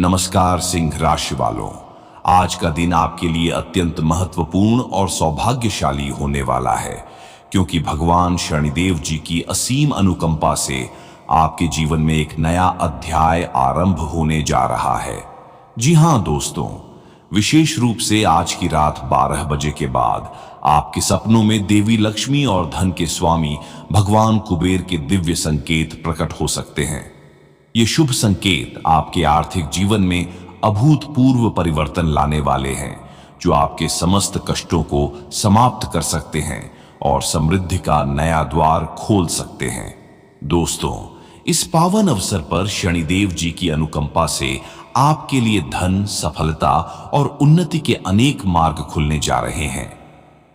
नमस्कार सिंह राशि वालों, आज का दिन आपके लिए अत्यंत महत्वपूर्ण और सौभाग्यशाली होने वाला है, क्योंकि भगवान शनिदेव जी की असीम अनुकंपा से आपके जीवन में एक नया अध्याय आरंभ होने जा रहा है। जी हां दोस्तों, विशेष रूप से आज की रात 12 बजे के बाद आपके सपनों में देवी लक्ष्मी और धन के स्वामी भगवान कुबेर के दिव्य संकेत प्रकट हो सकते हैं। ये शुभ संकेत आपके आर्थिक जीवन में अभूतपूर्व परिवर्तन लाने वाले हैं, जो आपके समस्त कष्टों को समाप्त कर सकते हैं और समृद्धि का नया द्वार खोल सकते हैं। दोस्तों, इस पावन अवसर पर शनिदेव जी की अनुकंपा से आपके लिए धन, सफलता और उन्नति के अनेक मार्ग खुलने जा रहे हैं।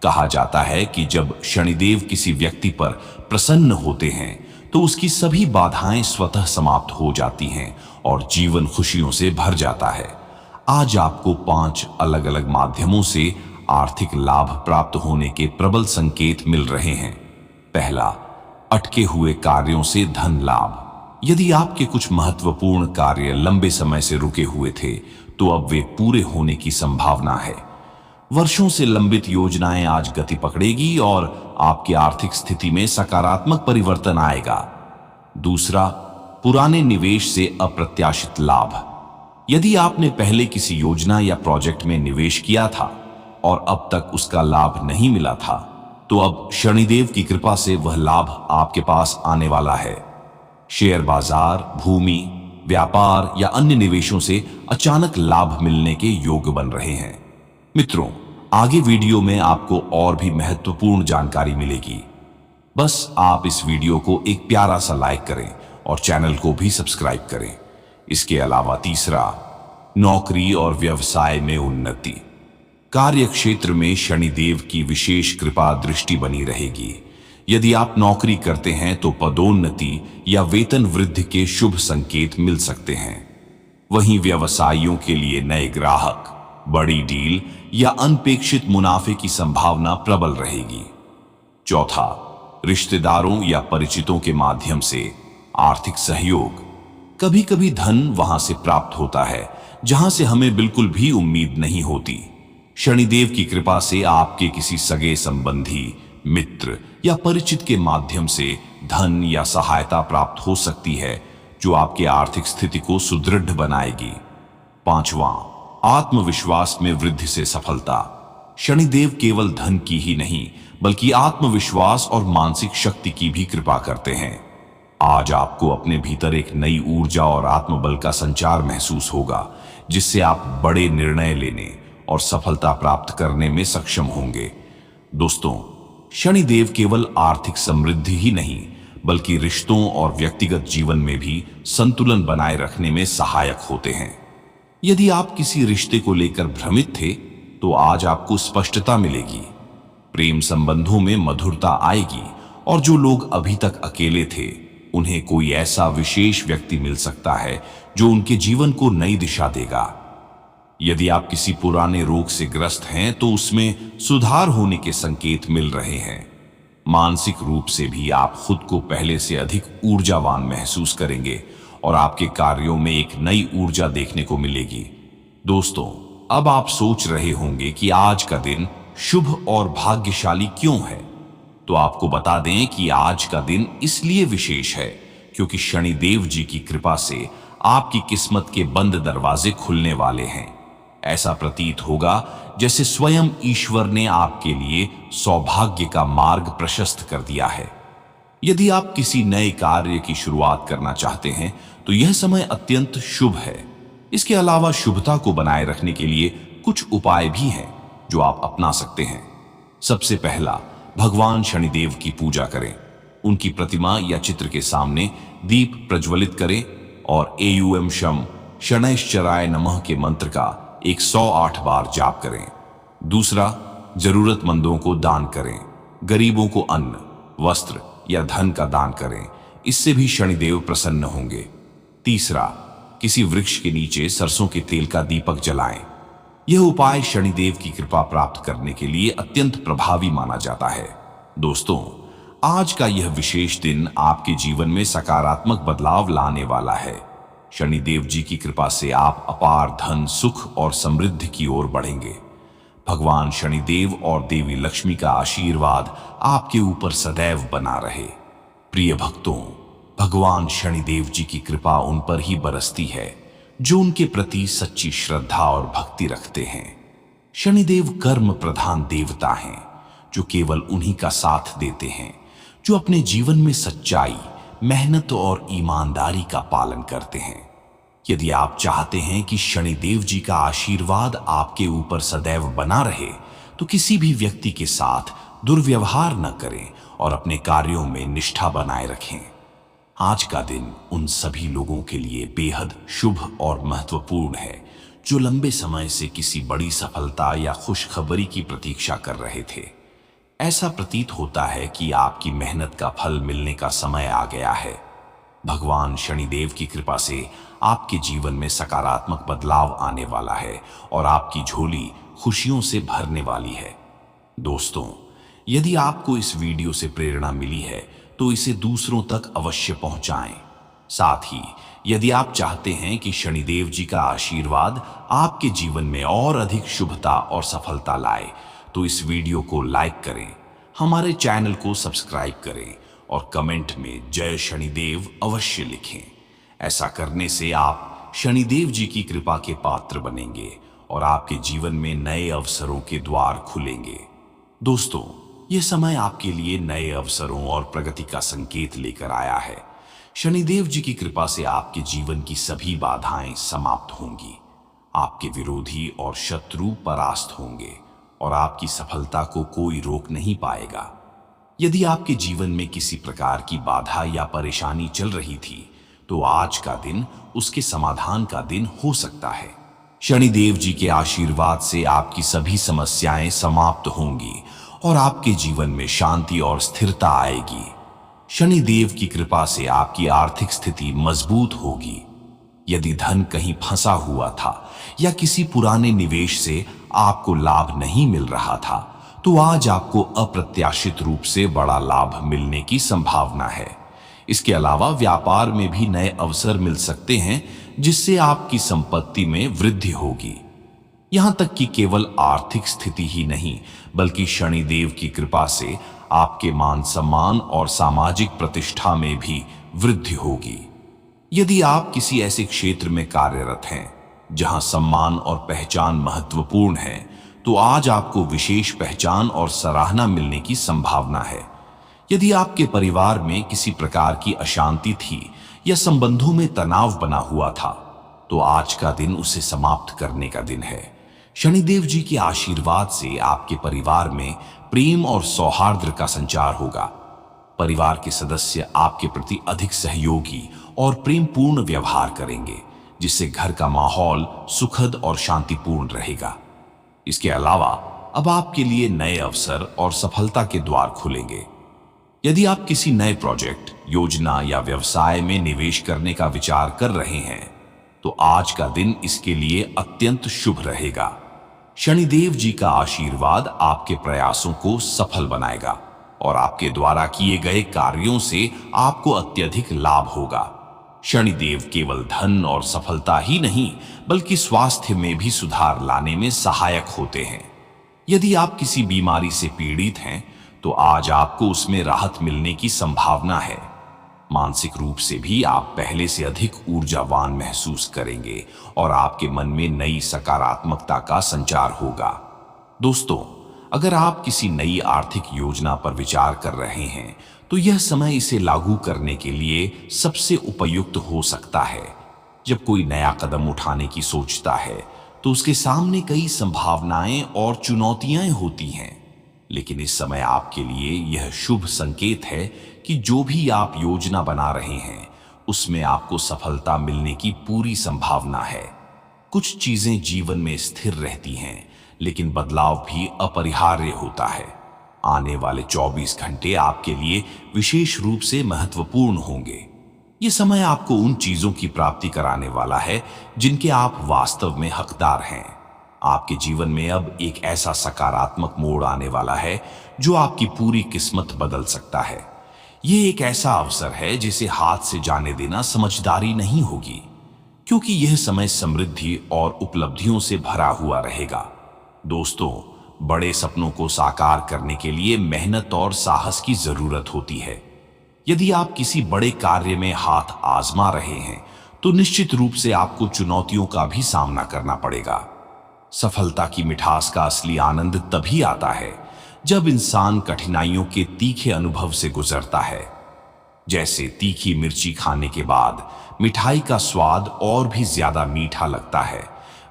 कहा जाता है कि जब शनिदेव किसी व्यक्ति पर प्रसन्न होते हैं तो उसकी सभी बाधाएं स्वतः समाप्त हो जाती हैं और जीवन खुशियों से भर जाता है। आज आपको 5 अलग अलग माध्यमों से आर्थिक लाभ प्राप्त होने के प्रबल संकेत मिल रहे हैं। पहला, अटके हुए कार्यों से धन लाभ। यदि आपके कुछ महत्वपूर्ण कार्य लंबे समय से रुके हुए थे, तो अब वे पूरे होने की संभावना है। वर्षों से लंबित योजनाएं आज गति पकड़ेगी और आपकी आर्थिक स्थिति में सकारात्मक परिवर्तन आएगा। दूसरा, पुराने निवेश से अप्रत्याशित लाभ। यदि आपने पहले किसी योजना या प्रोजेक्ट में निवेश किया था और अब तक उसका लाभ नहीं मिला था, तो अब शनिदेव की कृपा से वह लाभ आपके पास आने वाला है। शेयर बाजार, भूमि, व्यापार या अन्य निवेशों से अचानक लाभ मिलने के योग बन रहे हैं। मित्रों, आगे वीडियो में आपको और भी महत्वपूर्ण जानकारी मिलेगी। बस आप इस वीडियो को एक प्यारा सा लाइक करें और चैनल को भी सब्सक्राइब करें। इसके अलावा तीसरा, नौकरी और व्यवसाय में उन्नति। कार्य क्षेत्र में शनिदेव की विशेष कृपा दृष्टि बनी रहेगी। यदि आप नौकरी करते हैं तो पदोन्नति या वेतन वृद्धि के शुभ संकेत मिल सकते हैं। वहीं व्यवसायियों के लिए नए ग्राहक, बड़ी डील या अनपेक्षित मुनाफे की संभावना प्रबल रहेगी। चौथा, रिश्तेदारों या परिचितों के माध्यम से आर्थिक सहयोग। कभी कभी धन वहां से प्राप्त होता है जहां से हमें बिल्कुल भी उम्मीद नहीं होती। शनिदेव की कृपा से आपके किसी सगे संबंधी, मित्र या परिचित के माध्यम से धन या सहायता प्राप्त हो सकती है, जो आपकी आर्थिक स्थिति को सुदृढ़ बनाएगी। पांचवां, आत्मविश्वास में वृद्धि से सफलता। शनिदेव केवल धन की ही नहीं, बल्कि आत्मविश्वास और मानसिक शक्ति की भी कृपा करते हैं। आज आपको अपने भीतर एक नई ऊर्जा और आत्मबल का संचार महसूस होगा, जिससे आप बड़े निर्णय लेने और सफलता प्राप्त करने में सक्षम होंगे। दोस्तों, शनिदेव केवल आर्थिक समृद्धि ही नहीं, बल्कि रिश्तों और व्यक्तिगत जीवन में भी संतुलन बनाए रखने में सहायक होते हैं। यदि आप किसी रिश्ते को लेकर भ्रमित थे, तो आज आपको स्पष्टता मिलेगी। प्रेम संबंधों में मधुरता आएगी और जो लोग अभी तक अकेले थे, उन्हें कोई ऐसा विशेष व्यक्ति मिल सकता है जो उनके जीवन को नई दिशा देगा। यदि आप किसी पुराने रोग से ग्रस्त हैं, तो उसमें सुधार होने के संकेत मिल रहे हैं। मानसिक रूप से भी आप खुद को पहले से अधिक ऊर्जावान महसूस करेंगे और आपके कार्यों में एक नई ऊर्जा देखने को मिलेगी। दोस्तों, अब आप सोच रहे होंगे कि आज का दिन शुभ और भाग्यशाली क्यों है, तो आपको बता दें कि आज का दिन इसलिए विशेष है क्योंकि शनिदेव जी की कृपा से आपकी किस्मत के बंद दरवाजे खुलने वाले हैं। ऐसा प्रतीत होगा जैसे स्वयं ईश्वर ने आपके लिए सौभाग्य का मार्ग प्रशस्त कर दिया है। यदि आप किसी नए कार्य की शुरुआत करना चाहते हैं, तो यह समय अत्यंत शुभ है। इसके अलावा शुभता को बनाए रखने के लिए कुछ उपाय भी हैं जो आप अपना सकते हैं। सबसे पहला, भगवान शनिदेव की पूजा करें। उनकी प्रतिमा या चित्र के सामने दीप प्रज्वलित करें और एयूएम शम शनैश्चराय नमः के मंत्र का 108 बार जाप करें। दूसरा, जरूरतमंदों को दान करें। गरीबों को अन्न, वस्त्र या धन का दान करें। इससे भी शनिदेव प्रसन्न होंगे। तीसरा, किसी वृक्ष के नीचे सरसों के तेल का दीपक जलाएं। यह उपाय शनिदेव की कृपा प्राप्त करने के लिए अत्यंत प्रभावी माना जाता है। दोस्तों, आज का यह विशेष दिन आपके जीवन में सकारात्मक बदलाव लाने वाला है। शनिदेव जी की कृपा से आप अपार धन, सुख और समृद्धि की ओर बढ़ेंगे। भगवान शनिदेव और देवी लक्ष्मी का आशीर्वाद आपके ऊपर सदैव बना रहे। प्रिय भक्तों, भगवान शनिदेव जी की कृपा उन पर ही बरसती है जो उनके प्रति सच्ची श्रद्धा और भक्ति रखते हैं। शनिदेव कर्म प्रधान देवता हैं जो केवल उन्हीं का साथ देते हैं जो अपने जीवन में सच्चाई, मेहनत और ईमानदारी का पालन करते हैं। यदि आप चाहते हैं कि शनिदेव जी का आशीर्वाद आपके ऊपर सदैव बना रहे, तो किसी भी व्यक्ति के साथ दुर्व्यवहार न करें और अपने कार्यों में निष्ठा बनाए रखें। आज का दिन उन सभी लोगों के लिए बेहद शुभ और महत्वपूर्ण है जो लंबे समय से किसी बड़ी सफलता या खुशखबरी की प्रतीक्षा कर रहे थे। ऐसा प्रतीत होता है कि आपकी मेहनत का फल मिलने का समय आ गया है। भगवान शनिदेव की कृपा से आपके जीवन में सकारात्मक बदलाव आने वाला है और आपकी झोली खुशियों से भरने वाली है। दोस्तों, यदि आपको इस वीडियो से प्रेरणा मिली है तो इसे दूसरों तक अवश्य पहुंचाएं। साथ ही यदि आप चाहते हैं कि शनिदेव जी का आशीर्वाद आपके जीवन में और अधिक शुभता और सफलता लाए, तो इस वीडियो को लाइक करें, हमारे चैनल को सब्सक्राइब करें और कमेंट में जय शनिदेव अवश्य लिखें। ऐसा करने से आप शनिदेव जी की कृपा के पात्र बनेंगे और आपके जीवन में नए अवसरों के द्वार खुलेंगे। दोस्तों, यह समय आपके लिए नए अवसरों और प्रगति का संकेत लेकर आया है। शनिदेव जी की कृपा से आपके जीवन की सभी बाधाएं समाप्त होंगी, आपके विरोधी और शत्रु परास्त होंगे और आपकी सफलता को कोई रोक नहीं पाएगा। यदि आपके जीवन में किसी प्रकार की बाधा या परेशानी चल रही थी, तो आज का दिन उसके समाधान का दिन हो सकता है। शनिदेव जी के आशीर्वाद से आपकी सभी समस्याएं समाप्त होंगी और आपके जीवन में शांति और स्थिरता आएगी। शनिदेव की कृपा से आपकी आर्थिक स्थिति मजबूत होगी। यदि धन कहीं फंसा हुआ था या किसी पुराने निवेश से आपको लाभ नहीं मिल रहा था, तो आज आपको अप्रत्याशित रूप से बड़ा लाभ मिलने की संभावना है। इसके अलावा व्यापार में भी नए अवसर मिल सकते हैं जिससे आपकी संपत्ति में वृद्धि होगी। यहां तक कि केवल आर्थिक स्थिति ही नहीं, बल्कि शनिदेव की कृपा से आपके मान सम्मान और सामाजिक प्रतिष्ठा में भी वृद्धि होगी। यदि आप किसी ऐसे क्षेत्र में कार्यरत हैं जहां सम्मान और पहचान महत्वपूर्ण है, तो आज आपको विशेष पहचान और सराहना मिलने की संभावना है। यदि आपके परिवार में किसी प्रकार की अशांति थी या संबंधों में तनाव बना हुआ था, तो आज का दिन उसे समाप्त करने का दिन है। शनिदेव जी के आशीर्वाद से आपके परिवार में प्रेम और सौहार्द का संचार होगा। परिवार के सदस्य आपके प्रति अधिक सहयोगी और प्रेमपूर्ण व्यवहार करेंगे, जिससे घर का माहौल सुखद और शांतिपूर्ण रहेगा। इसके अलावा अब आपके लिए नए अवसर और सफलता के द्वार खुलेंगे। यदि आप किसी नए प्रोजेक्ट, योजना या व्यवसाय में निवेश करने का विचार कर रहे हैं, तो आज का दिन इसके लिए अत्यंत शुभ रहेगा। शनिदेव जी का आशीर्वाद आपके प्रयासों को सफल बनाएगा और आपके द्वारा किए गए कार्यों से आपको अत्यधिक लाभ होगा। शनिदेव केवल धन और सफलता ही नहीं, बल्कि स्वास्थ्य में भी सुधार लाने में सहायक होते हैं। यदि आप किसी बीमारी से पीड़ित हैं, तो आज आपको उसमें राहत मिलने की संभावना है। मानसिक रूप से भी आप पहले से अधिक ऊर्जावान महसूस करेंगे और आपके मन में नई सकारात्मकता का संचार होगा। दोस्तों, अगर आप किसी नई आर्थिक योजना पर विचार कर रहे हैं, तो यह समय इसे लागू करने के लिए सबसे उपयुक्त हो सकता है। जब कोई नया कदम उठाने की सोचता है, तो उसके सामने कई संभावनाएं और चुनौतियां होती हैं, लेकिन इस समय आपके लिए यह शुभ संकेत है कि जो भी आप योजना बना रहे हैं, उसमें आपको सफलता मिलने की पूरी संभावना है। कुछ चीजें जीवन में स्थिर रहती हैं, लेकिन बदलाव भी अपरिहार्य होता है। आने वाले 24 घंटे आपके लिए विशेष रूप से महत्वपूर्ण होंगे। ये समय आपको उन चीजों की प्राप्ति कराने वाला है जिनके आप वास्तव में हकदार हैं। आपके जीवन में अब एक ऐसा सकारात्मक मोड़ आने वाला है जो आपकी पूरी किस्मत बदल सकता है। ये एक ऐसा अवसर है जिसे हाथ से जाने देना समझदारी नहीं होगी। क्योंकि यह समय समृद्धि और उपलब्धियों से भरा हुआ रहेगा। दोस्तों, बड़े सपनों को साकार करने के लिए मेहनत और साहस की जरूरत होती है। यदि आप किसी बड़े कार्य में हाथ आजमा रहे हैं तो निश्चित रूप से आपको चुनौतियों का भी सामना करना पड़ेगा। सफलता की मिठास का असली आनंद तभी आता है जब इंसान कठिनाइयों के तीखे अनुभव से गुजरता है। जैसे तीखी मिर्ची खाने के बाद मिठाई का स्वाद और भी ज्यादा मीठा लगता है,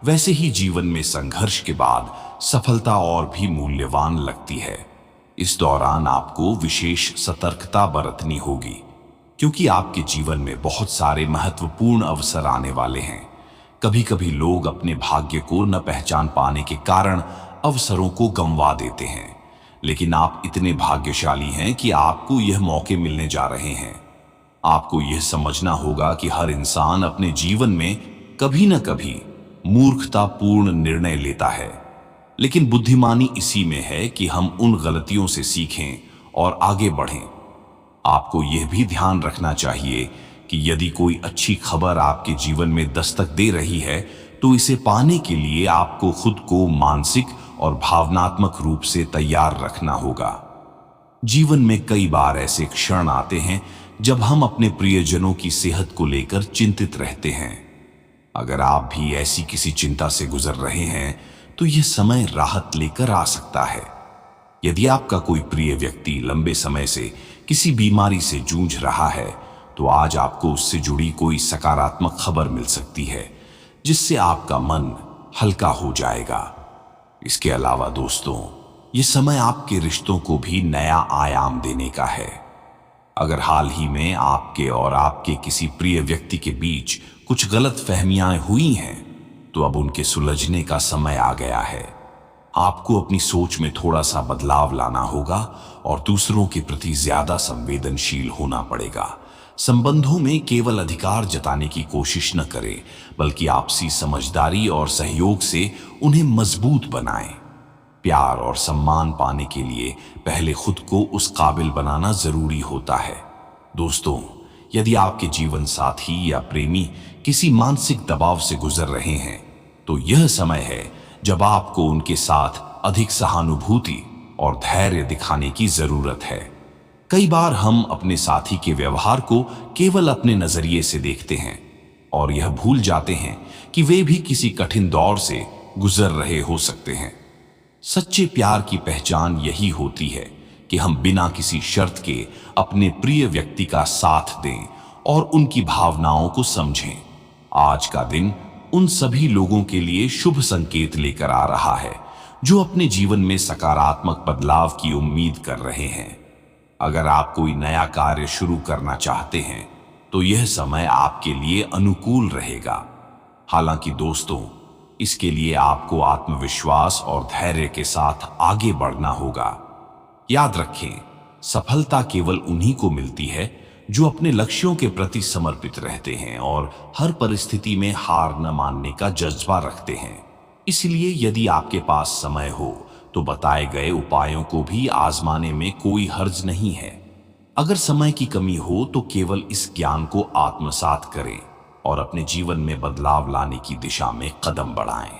वैसे ही जीवन में संघर्ष के बाद सफलता और भी मूल्यवान लगती है। इस दौरान आपको विशेष सतर्कता बरतनी होगी, क्योंकि आपके जीवन में बहुत सारे महत्वपूर्ण अवसर आने वाले हैं। कभी कभी लोग अपने भाग्य को न पहचान पाने के कारण अवसरों को गंवा देते हैं, लेकिन आप इतने भाग्यशाली हैं कि आपको यह मौके मिलने जा रहे हैं। आपको यह समझना होगा कि हर इंसान अपने जीवन में कभी न कभी मूर्खतापूर्ण निर्णय लेता है, लेकिन बुद्धिमानी इसी में है कि हम उन गलतियों से सीखें और आगे बढ़ें। आपको यह भी ध्यान रखना चाहिए कि यदि कोई अच्छी खबर आपके जीवन में दस्तक दे रही है तो इसे पाने के लिए आपको खुद को मानसिक और भावनात्मक रूप से तैयार रखना होगा। जीवन में कई बार ऐसे क्षण आते हैं जब हम अपने प्रियजनों की सेहत को लेकर चिंतित रहते हैं। अगर आप भी ऐसी किसी चिंता से गुजर रहे हैं तो यह समय राहत लेकर आ सकता है। यदि आपका कोई प्रिय व्यक्ति लंबे समय से किसी बीमारी से जूझ रहा है तो आज आपको उससे जुड़ी कोई सकारात्मक खबर मिल सकती है, जिससे आपका मन हल्का हो जाएगा। इसके अलावा दोस्तों, ये समय आपके रिश्तों को भी नया आयाम देने का है। अगर हाल ही में आपके और आपके किसी प्रिय व्यक्ति के बीच कुछ गलतफहमियां हुई हैं तो अब उनके सुलझने का समय आ गया है। आपको अपनी सोच में थोड़ा सा बदलाव लाना होगा और दूसरों के प्रति ज्यादा संवेदनशील होना पड़ेगा। संबंधों में केवल अधिकार जताने की कोशिश न करें, बल्कि आपसी समझदारी और सहयोग से उन्हें मजबूत बनाएं। प्यार और सम्मान पाने के लिए पहले खुद को उस काबिल बनाना जरूरी होता है। दोस्तों, यदि आपके जीवन साथी या प्रेमी किसी मानसिक दबाव से गुजर रहे हैं तो यह समय है जब आपको उनके साथ अधिक सहानुभूति और धैर्य दिखाने की जरूरत है। कई बार हम अपने साथी के व्यवहार को केवल अपने नजरिए से देखते हैं और यह भूल जाते हैं कि वे भी किसी कठिन दौर से गुजर रहे हो सकते हैं। सच्चे प्यार की पहचान यही होती है कि हम बिना किसी शर्त के अपने प्रिय व्यक्ति का साथ दें और उनकी भावनाओं को समझें। आज का दिन उन सभी लोगों के लिए शुभ संकेत लेकर आ रहा है जो अपने जीवन में सकारात्मक बदलाव की उम्मीद कर रहे हैं। अगर आप कोई नया कार्य शुरू करना चाहते हैं तो यह समय आपके लिए अनुकूल रहेगा। हालांकि दोस्तों, इसके लिए आपको आत्मविश्वास और धैर्य के साथ आगे बढ़ना होगा। याद रखें, सफलता केवल उन्हीं को मिलती है जो अपने लक्ष्यों के प्रति समर्पित रहते हैं और हर परिस्थिति में हार न मानने का जज्बा रखते हैं। इसलिए यदि आपके पास समय हो तो बताए गए उपायों को भी आजमाने में कोई हर्ज नहीं है। अगर समय की कमी हो तो केवल इस ज्ञान को आत्मसात करें और अपने जीवन में बदलाव लाने की दिशा में कदम बढ़ाएं।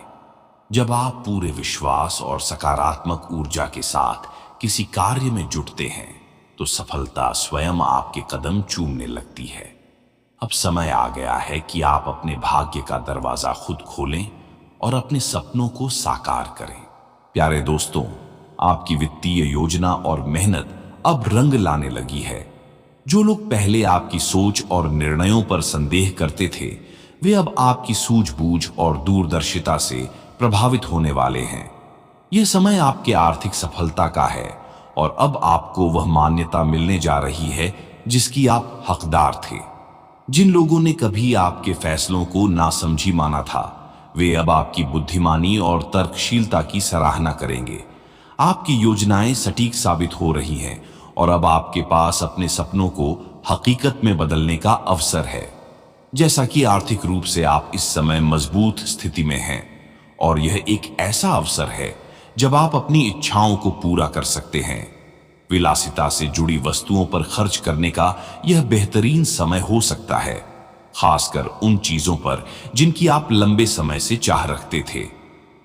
जब आप पूरे विश्वास और सकारात्मक ऊर्जा के साथ किसी कार्य में जुटते हैं तो सफलता स्वयं आपके कदम चूमने लगती है। अब समय आ गया है कि आप अपने भाग्य का दरवाजा खुद खोलें और अपने सपनों को साकार करें। प्यारे दोस्तों, आपकी वित्तीय योजना और मेहनत अब रंग लाने लगी है। जो लोग पहले आपकी सोच और निर्णयों पर संदेह करते थे, वे अब आपकी सूझबूझ और दूरदर्शिता से प्रभावित होने वाले हैं। यह समय आपके आर्थिक सफलता का है और अब आपको वह मान्यता मिलने जा रही है जिसकी आप हकदार थे। जिन लोगों ने कभी आपके फैसलों को नासमझी माना था, वे अब आपकी बुद्धिमानी और तर्कशीलता की सराहना करेंगे। आपकी योजनाएं सटीक साबित हो रही हैं और अब आपके पास अपने सपनों को हकीकत में बदलने का अवसर है। जैसा कि आर्थिक रूप से आप इस समय मजबूत स्थिति में हैं और यह एक ऐसा अवसर है जब आप अपनी इच्छाओं को पूरा कर सकते हैं। विलासिता से जुड़ी वस्तुओं पर खर्च करने का यह बेहतरीन समय हो सकता है। खासकर उन चीजों पर जिनकी आप लंबे समय से चाह रखते थे।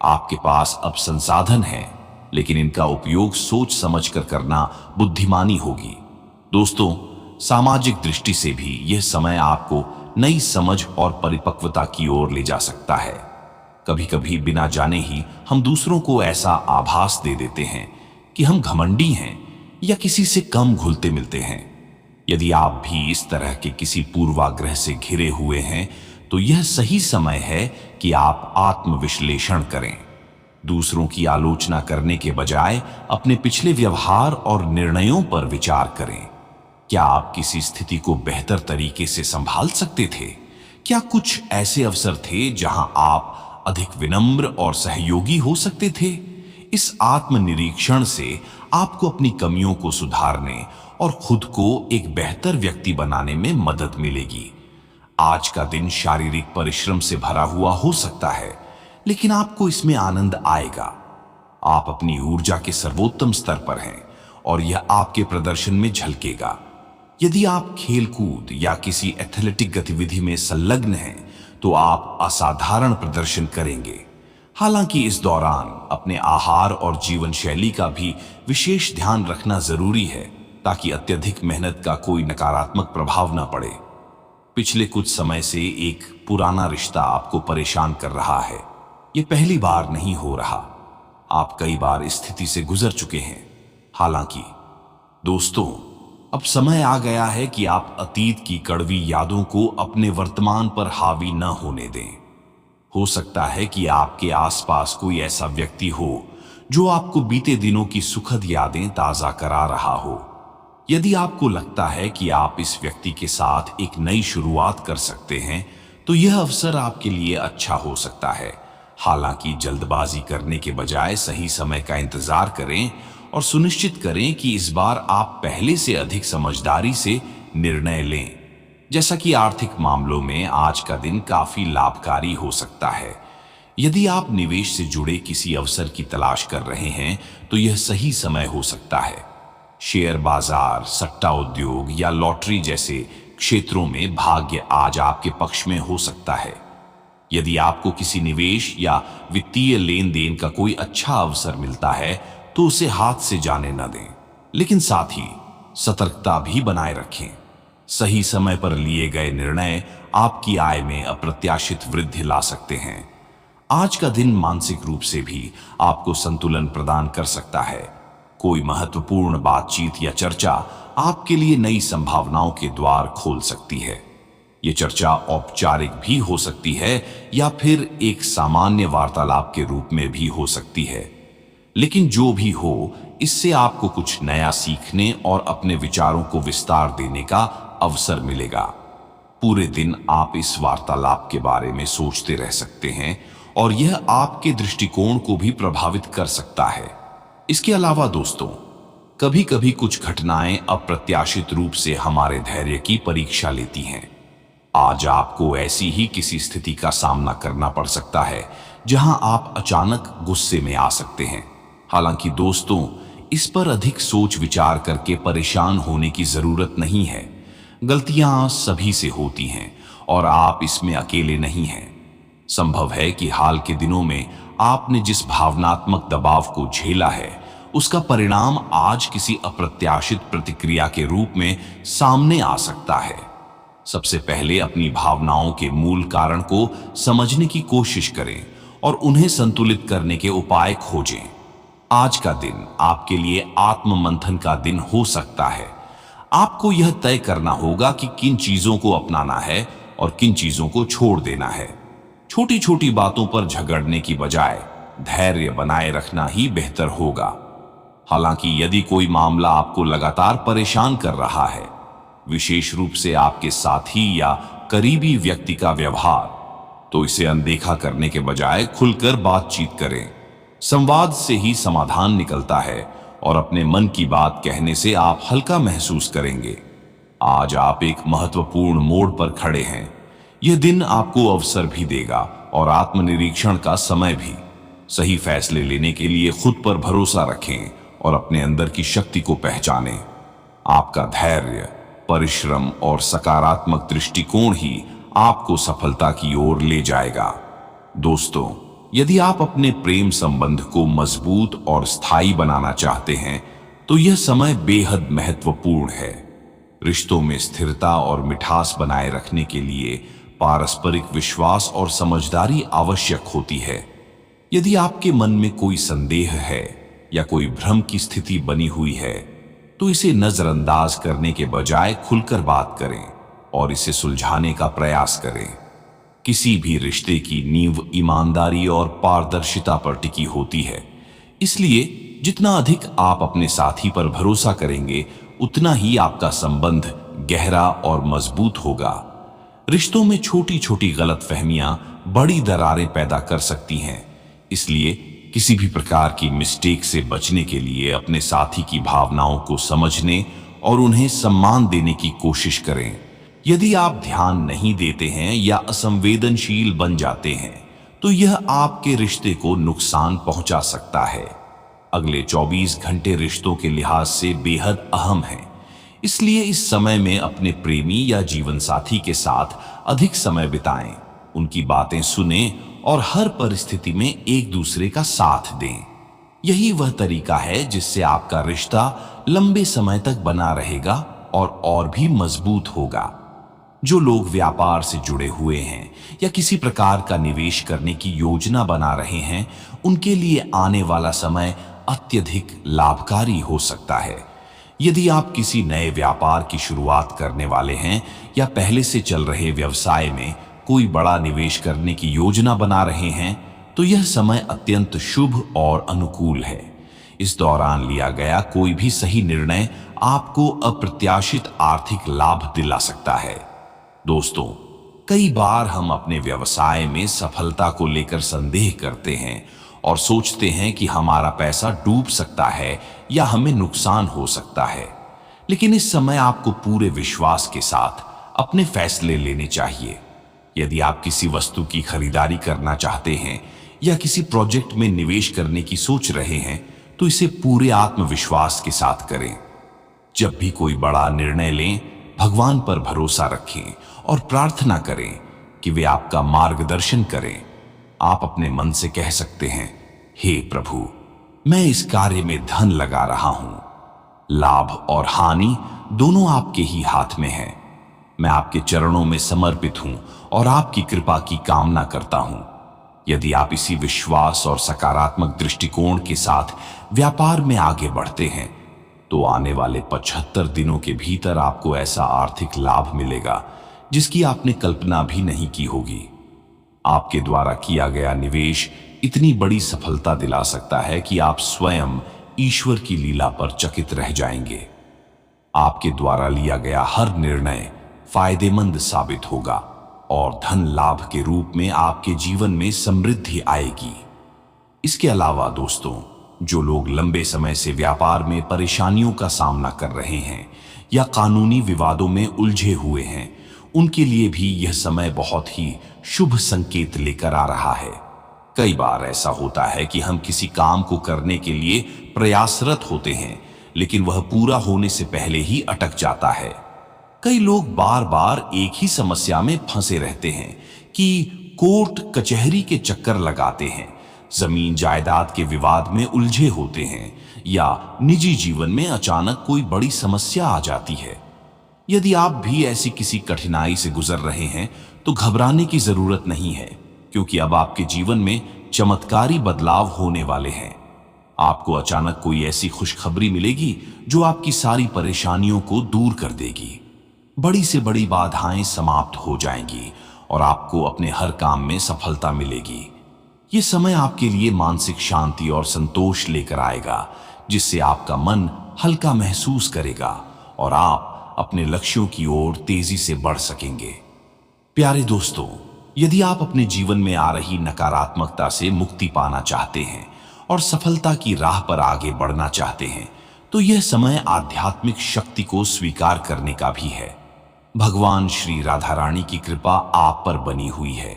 आपके पास अब संसाधन हैं, लेकिन इनका उपयोग सोच समझकर करना बुद्धिमानी होगी। दोस्तों, सामाजिक दृष्टि से भी यह समय आपको नई समझ और परिपक्वता की ओर ले जा सकता है। कभी कभी बिना जाने ही हम दूसरों को ऐसा आभास दे देते हैं कि हम घमंडी हैं या किसी से कम घुलते मिलते हैं। यदि आप भी इस तरह के किसी पूर्वाग्रह से घिरे हुए हैं, तो यह सही समय है कि आप आत्मविश्लेषण करें। दूसरों की आलोचना करने के बजाय अपने पिछले व्यवहार और निर्णयों पर विचार करें। क्या आप किसी स्थिति को बेहतर तरीके से संभाल सकते थे? क्या कुछ ऐसे अवसर थे जहां आप अधिक विनम्र और सहयोगी हो सकते थे? इस आत्मनिरीक्षण से आपको अपनी कमियों को सुधारने और खुद को एक बेहतर व्यक्ति बनाने में मदद मिलेगी। आज का दिन शारीरिक परिश्रम से भरा हुआ हो सकता है, लेकिन आपको इसमें आनंद आएगा। आप अपनी ऊर्जा के सर्वोत्तम स्तर पर हैं और यह आपके प्रदर्शन में झलकेगा। यदि आप खेलकूद या किसी एथलेटिक गतिविधि में संलग्न हैं, तो आप असाधारण प्रदर्शन करेंगे। हालांकि इस दौरान अपने आहार और जीवन शैली का भी विशेष ध्यान रखना जरूरी है, ताकि अत्यधिक मेहनत का कोई नकारात्मक प्रभाव न पड़े। पिछले कुछ समय से एक पुराना रिश्ता आपको परेशान कर रहा है। यह पहली बार नहीं हो रहा। आप कई बार इस स्थिति से गुजर चुके हैं। हालांकि दोस्तों, अब समय आ गया है कि आप अतीत की कड़वी यादों को अपने वर्तमान पर हावी न होने दें। हो सकता है कि आपके आसपास कोई ऐसा व्यक्ति हो जो आपको बीते दिनों की सुखद यादें ताजा करा रहा हो। यदि आपको लगता है कि आप इस व्यक्ति के साथ एक नई शुरुआत कर सकते हैं, तो यह अवसर आपके लिए अच्छा हो सकता है। हालांकि जल्दबाजी करने के बजाय सही समय का इंतजार करें और सुनिश्चित करें कि इस बार आप पहले से अधिक समझदारी से निर्णय लें। जैसा कि आर्थिक मामलों में आज का दिन काफी लाभकारी हो सकता है। यदि आप निवेश से जुड़े किसी अवसर की तलाश कर रहे हैं, तो यह सही समय हो सकता है। शेयर बाजार, सट्टा उद्योग या लॉटरी जैसे क्षेत्रों में भाग्य आज आपके पक्ष में हो सकता है। यदि आपको किसी निवेश या वित्तीय लेन देन का कोई अच्छा अवसर मिलता है, तो उसे हाथ से जाने न दें, लेकिन साथ ही सतर्कता भी बनाए रखें। सही समय पर लिए गए निर्णय आपकी आय में अप्रत्याशित वृद्धि ला सकते हैं। आज का दिन मानसिक रूप से भी आपको संतुलन प्रदान कर सकता है। कोई महत्वपूर्ण बातचीत या चर्चा आपके लिए नई संभावनाओं के द्वार खोल सकती है। यह चर्चा औपचारिक भी हो सकती है या फिर एक सामान्य वार्तालाप के रूप में भी हो सकती है। लेकिन जो भी हो, इससे आपको कुछ नया सीखने और अपने विचारों को विस्तार देने का अवसर मिलेगा। पूरे दिन आप इस वार्तालाप के बारे में सोचते रह सकते हैं और यह आपके दृष्टिकोण को भी प्रभावित कर सकता है। इसके अलावा दोस्तों, कभी कभी कुछ घटनाएं अप्रत्याशित रूप से हमारे धैर्य की परीक्षा लेती हैं। आज आपको ऐसी ही किसी स्थिति का सामना करना पड़ सकता है जहां आप अचानक गुस्से में आ सकते हैं। हालांकि दोस्तों, इस पर अधिक सोच विचार करके परेशान होने की जरूरत नहीं है। गलतियां सभी से होती हैं और आप इसमें अकेले नहीं हैं। संभव है कि हाल के दिनों में आपने जिस भावनात्मक दबाव को झेला है, उसका परिणाम आज किसी अप्रत्याशित प्रतिक्रिया के रूप में सामने आ सकता है। सबसे पहले अपनी भावनाओं के मूल कारण को समझने की कोशिश करें और उन्हें संतुलित करने के उपाय खोजें। आज का दिन आपके लिए आत्ममंथन का दिन हो सकता है। आपको यह तय करना होगा कि किन चीजों को अपनाना है और किन चीजों को छोड़ देना है। छोटी छोटी बातों पर झगड़ने की बजाय धैर्य बनाए रखना ही बेहतर होगा। हालांकि यदि कोई मामला आपको लगातार परेशान कर रहा है, विशेष रूप से आपके साथी या करीबी व्यक्ति का व्यवहार, तो इसे अनदेखा करने के बजाय खुलकर बातचीत करें। संवाद से ही समाधान निकलता है और अपने मन की बात कहने से आप हल्का महसूस करेंगे। आज आप एक महत्वपूर्ण मोड़ पर खड़े हैं। यह दिन आपको अवसर भी देगा और आत्मनिरीक्षण का समय भी। सही फैसले लेने के लिए खुद पर भरोसा रखें और अपने अंदर की शक्ति को पहचानें। आपका धैर्य, परिश्रम और सकारात्मक दृष्टिकोण ही आपको सफलता की ओर ले जाएगा। दोस्तों, यदि आप अपने प्रेम संबंध को मजबूत और स्थायी बनाना चाहते हैं तो यह समय बेहद महत्वपूर्ण है। रिश्तों में स्थिरता और मिठास बनाए रखने के लिए पारस्परिक विश्वास और समझदारी आवश्यक होती है। यदि आपके मन में कोई संदेह है या कोई भ्रम की स्थिति बनी हुई है तो इसे नजरअंदाज करने के बजाय खुलकर बात करें और इसे सुलझाने का प्रयास करें। किसी भी रिश्ते की नींव ईमानदारी और पारदर्शिता पर टिकी होती है, इसलिए जितना अधिक आप अपने साथी पर भरोसा करेंगे उतना ही आपका संबंध गहरा और मजबूत होगा। रिश्तों में छोटी छोटी गलतफहमियां बड़ी दरारें पैदा कर सकती हैं, इसलिए किसी भी प्रकार की मिस्टेक से बचने के लिए अपने साथी की भावनाओं को समझने और उन्हें सम्मान देने की कोशिश करें। यदि आप ध्यान नहीं देते हैं या असंवेदनशील बन जाते हैं तो यह आपके रिश्ते को नुकसान पहुंचा सकता है। अगले 24 घंटे रिश्तों के लिहाज से बेहद अहम हैं, इसलिए इस समय में अपने प्रेमी या जीवन साथी के साथ अधिक समय बिताएं, उनकी बातें सुनें और हर परिस्थिति में एक दूसरे का साथ दें। यही वह तरीका है जिससे आपका रिश्ता लंबे समय तक बना रहेगा और भी मजबूत होगा। जो लोग व्यापार से जुड़े हुए हैं या किसी प्रकार का निवेश करने की योजना बना रहे हैं, उनके लिए आने वाला समय अत्यधिक लाभकारी हो सकता है। यदि आप किसी नए व्यापार की शुरुआत करने वाले हैं या पहले से चल रहे व्यवसाय में कोई बड़ा निवेश करने की योजना बना रहे हैं तो यह समय अत्यंत शुभ और अनुकूल है। इस दौरान लिया गया कोई भी सही निर्णय आपको अप्रत्याशित आर्थिक लाभ दिला सकता है। दोस्तों, कई बार हम अपने व्यवसाय में सफलता को लेकर संदेह करते हैं और सोचते हैं कि हमारा पैसा डूब सकता है या हमें नुकसान हो सकता है, लेकिन इस समय आपको पूरे विश्वास के साथ अपने फैसले लेने चाहिए। यदि आप किसी वस्तु की खरीदारी करना चाहते हैं या किसी प्रोजेक्ट में निवेश करने की सोच रहे हैं तो इसे पूरे आत्मविश्वास के साथ करें। जब भी कोई बड़ा निर्णय लें, भगवान पर भरोसा रखें और प्रार्थना करें कि वे आपका मार्गदर्शन करें। आप अपने मन से कह सकते हैं, हे प्रभु, मैं इस कार्य में धन लगा रहा हूं, लाभ और हानि दोनों आपके ही हाथ में है। मैं आपके चरणों में समर्पित हूं और आपकी कृपा की कामना करता हूं। यदि आप इसी विश्वास और सकारात्मक दृष्टिकोण के साथ व्यापार में आगे बढ़ते हैं तो आने वाले 75 दिनों के भीतर आपको ऐसा आर्थिक लाभ मिलेगा जिसकी आपने कल्पना भी नहीं की होगी। आपके द्वारा किया गया निवेश इतनी बड़ी सफलता दिला सकता है कि आप स्वयं ईश्वर की लीला पर चकित रह जाएंगे। आपके द्वारा लिया गया हर निर्णय फायदेमंद साबित होगा और धन लाभ के रूप में आपके जीवन में समृद्धि आएगी। इसके अलावा दोस्तों, जो लोग लंबे समय से व्यापार में परेशानियों का सामना कर रहे हैं या कानूनी विवादों में उलझे हुए हैं, उनके लिए भी यह समय बहुत ही शुभ संकेत लेकर आ रहा है। कई बार ऐसा होता है कि हम किसी काम को करने के लिए प्रयासरत होते हैं, लेकिन वह पूरा होने से पहले ही अटक जाता है। कई लोग बार बार एक ही समस्या में फंसे रहते हैं कि कोर्ट कचहरी के चक्कर लगाते हैं, जमीन जायदाद के विवाद में उलझे होते हैं या निजी जीवन में अचानक कोई बड़ी समस्या आ जाती है। यदि आप भी ऐसी किसी कठिनाई से गुजर रहे हैं तो घबराने की जरूरत नहीं है, क्योंकि अब आपके जीवन में चमत्कारी बदलाव होने वाले हैं। आपको अचानक कोई ऐसी खुशखबरी मिलेगी जो आपकी सारी परेशानियों को दूर कर देगी। बड़ी से बड़ी बाधाएं समाप्त हो जाएंगी और आपको अपने हर काम में सफलता मिलेगी। ये समय आपके लिए मानसिक शांति और संतोष लेकर आएगा, जिससे आपका मन हल्का महसूस करेगा और आप अपने लक्ष्यों की ओर तेजी से बढ़ सकेंगे। प्यारे दोस्तों, यदि आप अपने जीवन में आ रही नकारात्मकता से मुक्ति पाना चाहते हैं और सफलता की राह पर आगे बढ़ना चाहते हैं तो यह समय आध्यात्मिक शक्ति को स्वीकार करने का भी है। भगवान श्री राधा रानी की कृपा आप पर बनी हुई है,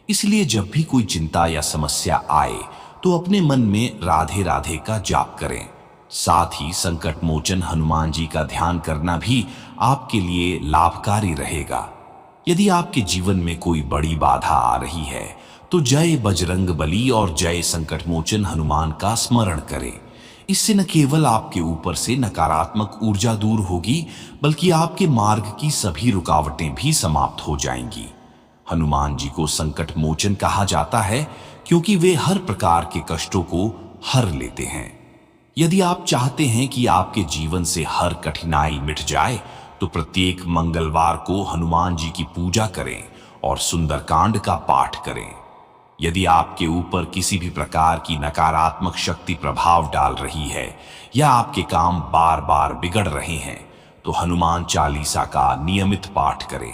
इसलिए जब भी कोई चिंता या समस्या आए तो अपने मन में राधे राधे का जाप करें। साथ ही संकट मोचन हनुमान जी का ध्यान करना भी आपके लिए लाभकारी रहेगा। यदि आपके जीवन में कोई बड़ी बाधा आ रही है तो जय बजरंग बली और जय संकट मोचन हनुमान का स्मरण करें। इससे न केवल आपके ऊपर से नकारात्मक ऊर्जा दूर होगी, बल्कि आपके मार्ग की सभी रुकावटें भी समाप्त हो जाएंगी। हनुमान जी को संकट मोचन कहा जाता है क्योंकि वे हर प्रकार के कष्टों को हर लेते हैं। यदि आप चाहते हैं कि आपके जीवन से हर कठिनाई मिट जाए तो प्रत्येक मंगलवार को हनुमान जी की पूजा करें और सुंदरकांड का पाठ करें। यदि आपके ऊपर किसी भी प्रकार की नकारात्मक शक्ति प्रभाव डाल रही है या आपके काम बार बार बिगड़ रहे हैं तो हनुमान चालीसा का नियमित पाठ करें।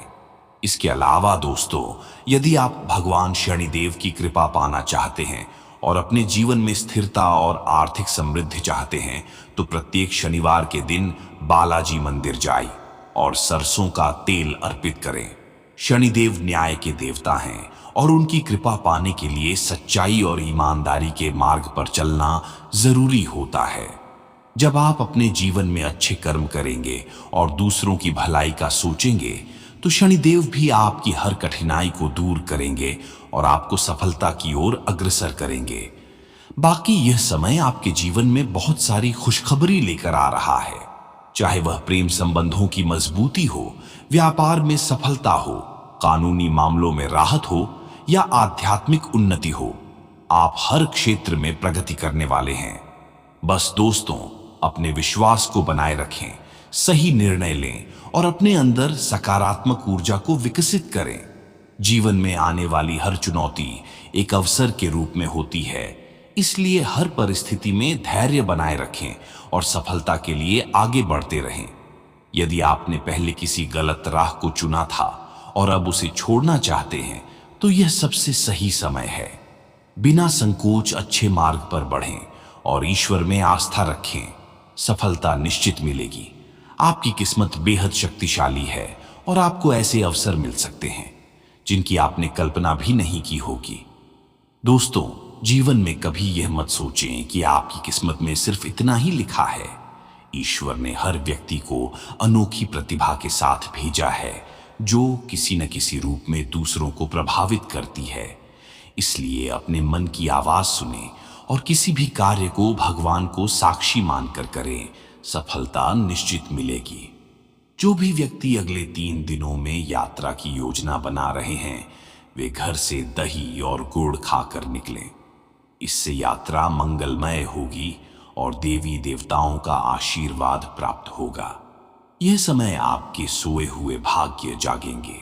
इसके अलावा दोस्तों, यदि आप भगवान शनिदेव की कृपा पाना चाहते हैं और अपने जीवन में स्थिरता और आर्थिक समृद्धि चाहते हैं तो प्रत्येक शनिवार के दिन बालाजी मंदिर जाएं और सरसों का तेल अर्पित करें। शनिदेव न्याय के देवता हैं और उनकी कृपा पाने के लिए सच्चाई और ईमानदारी के मार्ग पर चलना जरूरी होता है। जब आप अपने जीवन में अच्छे कर्म करेंगे और दूसरों की भलाई का सोचेंगे तो शनिदेव भी आपकी हर कठिनाई को दूर करेंगे और आपको सफलता की ओर अग्रसर करेंगे। बाकी यह समय आपके जीवन में बहुत सारी खुशखबरी लेकर आ रहा है, चाहे वह प्रेम संबंधों की मजबूती हो, व्यापार में सफलता हो, कानूनी मामलों में राहत हो या आध्यात्मिक उन्नति हो। आप हर क्षेत्र में प्रगति करने वाले हैं। बस दोस्तों, अपने विश्वास को बनाए रखें, सही निर्णय लें और अपने अंदर सकारात्मक ऊर्जा को विकसित करें। जीवन में आने वाली हर चुनौती एक अवसर के रूप में होती है, इसलिए हर परिस्थिति में धैर्य बनाए रखें और सफलता के लिए आगे बढ़ते रहें। यदि आपने पहले किसी गलत राह को चुना था और अब उसे छोड़ना चाहते हैं तो यह सबसे सही समय है। बिना संकोच अच्छे मार्ग पर बढ़ें और ईश्वर में आस्था रखें। सफलता निश्चित मिलेगी। आपकी किस्मत बेहद शक्तिशाली है और आपको ऐसे अवसर मिल सकते हैं जिनकी आपने कल्पना भी नहीं की होगी। दोस्तों, जीवन में कभी यह मत सोचें कि आपकी किस्मत में सिर्फ इतना ही लिखा है। ईश्वर ने हर व्यक्ति को अनोखी प्रतिभा के साथ भेजा है जो किसी न किसी रूप में दूसरों को प्रभावित करती है। इसलिए अपने मन की आवाज सुने और किसी भी कार्य को भगवान को साक्षी मानकर करें। सफलता निश्चित मिलेगी। जो भी व्यक्ति अगले 3 दिनों में यात्रा की योजना बना रहे हैं वे घर से दही और गुड़ खाकर निकलें। इससे यात्रा मंगलमय होगी और देवी देवताओं का आशीर्वाद प्राप्त होगा। यह समय आपके सोए हुए भाग्य जागेंगे।